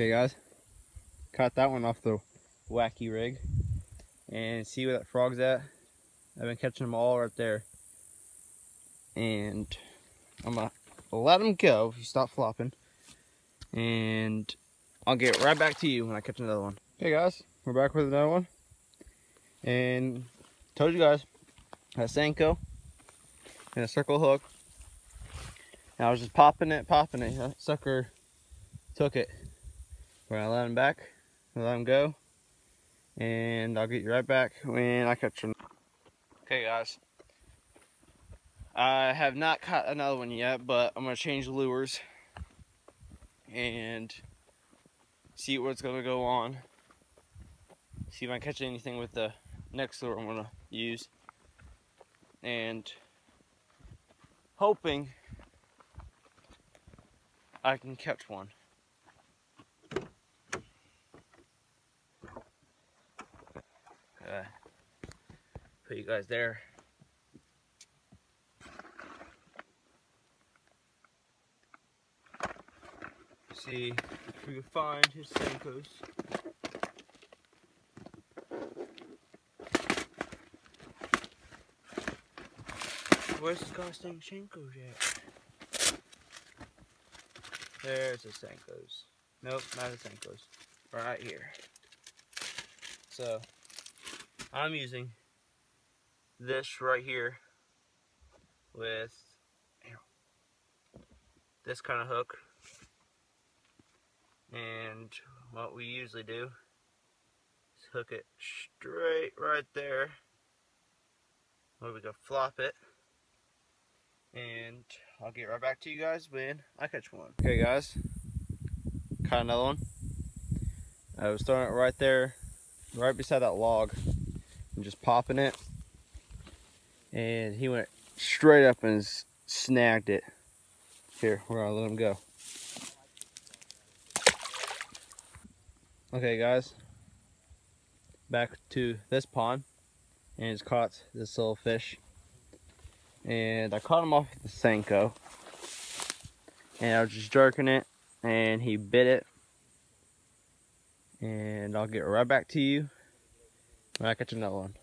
Okay guys, caught that one off the wacky rig. And see where that frog's at? I've been catching them all right there. And I'm gonna let him go if you stop flopping. And I'll get right back to you when I catch another one. Okay guys, we're back with another one. And told you guys, a Senko and a circle hook. And I was just popping it. That sucker took it. We're gonna let him back, let him go. And I'll get you right back when I catch him. Okay guys, I have not caught another one yet, but I'm gonna change lures and see what's gonna go on. See if I catch anything with the next lure I'm gonna use. And hoping I can catch one. Put you guys there. See if we can find his Senkos. Where's his goddamn Senkos at? There's the Senkos. Nope, not the Senkos. Right here. So I'm using this right here with this kind of hook. And what we usually do is hook it straight right there, where we can flop it. And I'll get right back to you guys when I catch one. Okay guys, caught another one. I was throwing it right there, right beside that log, and just popping it. And he went straight up and snagged it. Here, we're gonna let him go. Okay guys, back to this pond, and it's caught this little fish. And I caught him off the Senko, and I was just jerking it, and he bit it. And I'll get right back to you when I catch another one.